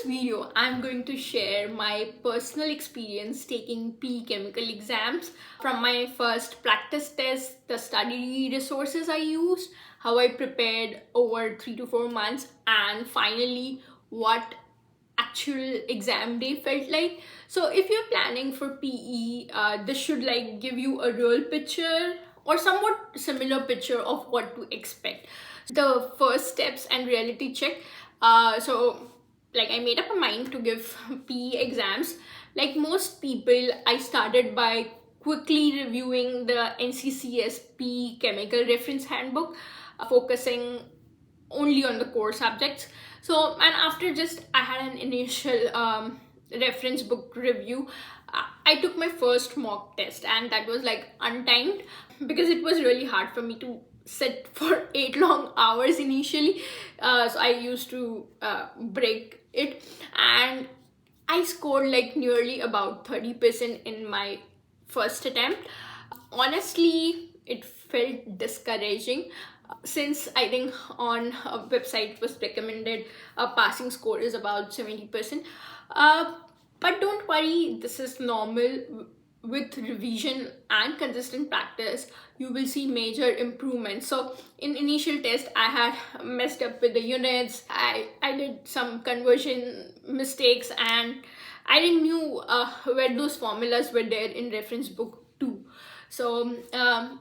video, I'm going to share my personal experience taking PE chemical exams, from my first practice test, the study resources I used, how I prepared over 3 to 4 months, and finally what actual exam day felt like. So if you're planning for PE, this should give you a real picture or somewhat similar picture of what to expect. The first steps and reality check. I made up a mind to give PE exams. Like most people, I started by quickly reviewing the NCCS PE chemical reference handbook, focusing only on the core subjects. So, and after just I had an initial reference book review, I took my first mock test, and that was untimed because it was really hard for me to sit for 8 long hours initially. So I used to break it, and I scored nearly about 30% in my first attempt. Honestly, it felt discouraging, since I think on a website it was recommended a passing score is about 70%. Uh, but don't worry, this is normal. With revision and consistent practice, you will see major improvements. So in initial test, I had messed up with the units. I did some conversion mistakes, and I didn't knew where those formulas were there in reference book too. So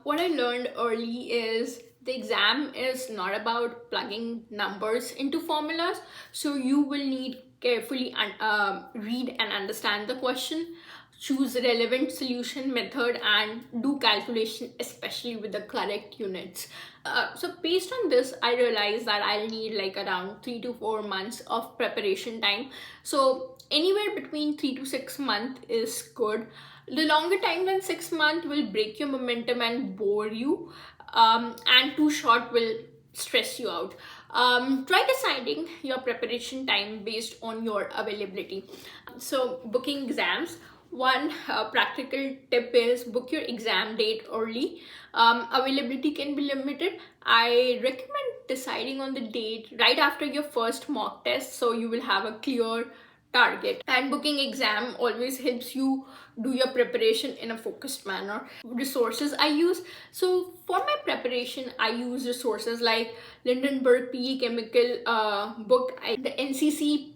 what I learned early is the exam is not about plugging numbers into formulas. So you will need carefully read and understand the question, choose relevant solution method, and do calculation, especially with the correct units. So based on this, I realized that I'll need around 3 to 4 months of preparation time. So anywhere between 3 to 6 months is good. The longer time than 6 months will break your momentum and bore you, and too short will stress you out. Try deciding your preparation time based on your availability. So booking exams, one practical tip is book your exam date early. Availability can be limited. I recommend deciding on the date right after your first mock test, so you will have a clear target. And booking exam always helps you do your preparation in a focused manner. Resources I use, so for my preparation I use resources like Lindenberg PE chemical book, the NCC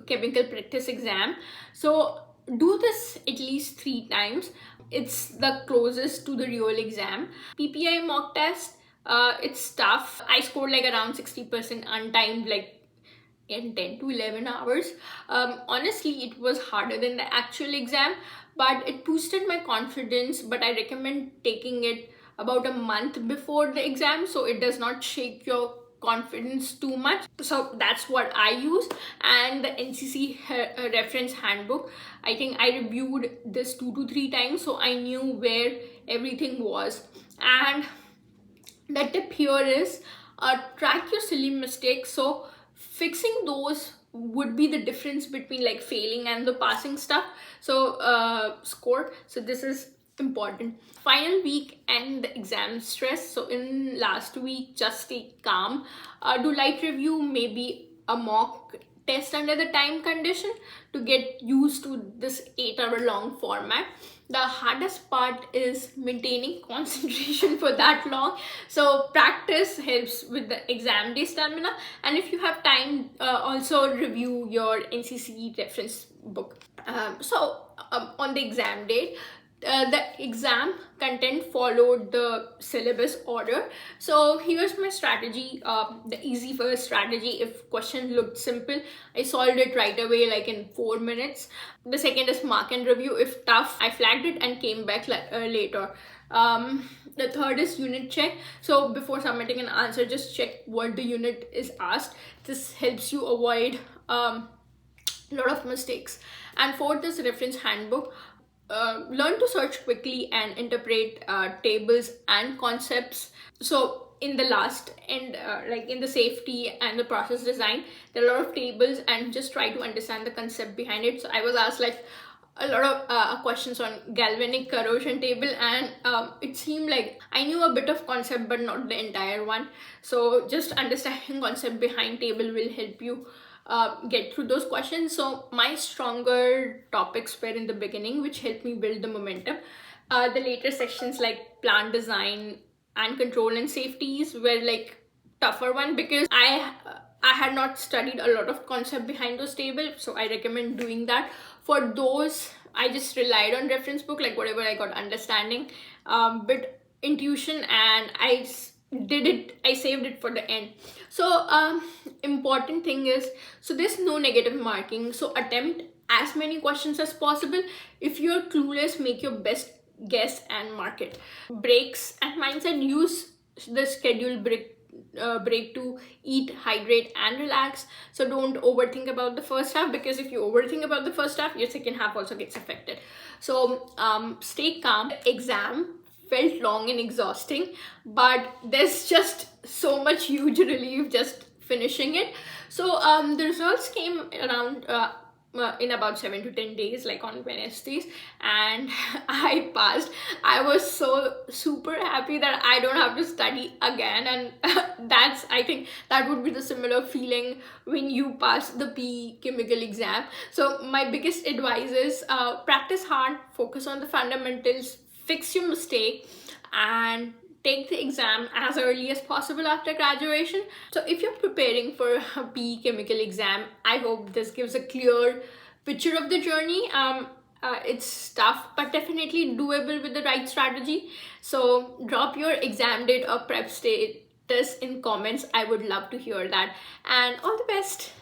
chemical practice exam. So do this at least 3 times. It's the closest to the real exam. PPI mock test, it's tough. I scored around 60% untimed, in 10 to 11 hours. Honestly, it was harder than the actual exam, but it boosted my confidence. But I recommend taking it about a month before the exam, so it does not shake your confidence too much. So that's what I use. And the NCC reference handbook, I think I reviewed this 2 to 3 times, so I knew where everything was. And the tip here is track your silly mistakes. So fixing those would be the difference between failing and the passing stuff. So score, so this is important. Final week and the exam stress. So in last week, just stay calm, do light review, maybe a mock test under the time condition to get used to this 8 hour long format. The hardest part is maintaining concentration for that long. So practice helps with the exam day stamina, and if you have time, also review your NCC reference book. On the exam day, the exam content followed the syllabus order. So here's my strategy. The easy first strategy: if question looked simple, I solved it right away, in 4 minutes. The second is mark and review. If tough, I flagged it and came back later. The third is unit check. So before submitting an answer, just check what the unit is asked. This helps you avoid a lot of mistakes. And fourth is reference handbook. Learn to search quickly and interpret tables and concepts. So in the last and in the safety and the process design, there are a lot of tables, and just try to understand the concept behind it. So I was asked a lot of questions on galvanic corrosion table, and it seemed like I knew a bit of concept but not the entire one. So just understanding concept behind table will help you get through those questions. So my stronger topics were in the beginning, which helped me build the momentum. The later sections like plant design and control and safeties were like tougher one, because I had not studied a lot of concept behind those tables, so I recommend doing that. For those, I just relied on reference book, like whatever I got understanding, but intuition, and did it. I saved it for the end. So important thing is, so there's no negative marking. So attempt as many questions as possible. If you're clueless, make your best guess and mark it. Breaks and mindset: use the schedule break to eat, hydrate, and relax. So don't overthink about the first half, because if you overthink about the first half, your second half also gets affected. So stay calm. Exam felt long and exhausting, but there's just so much huge relief just finishing it. So the results came around in about 7 to 10 days, like on Wednesdays, and I passed. I was so super happy that I don't have to study again, and I think that would be the similar feeling when you pass the PE chemical exam. So my biggest advice is practice hard, focus on the fundamentals, fix your mistake, and take the exam as early as possible after graduation. So if you're preparing for a PE chemical exam, I hope this gives a clear picture of the journey. It's tough, but definitely doable with the right strategy. So drop your exam date or prep status in comments. I would love to hear that. And all the best.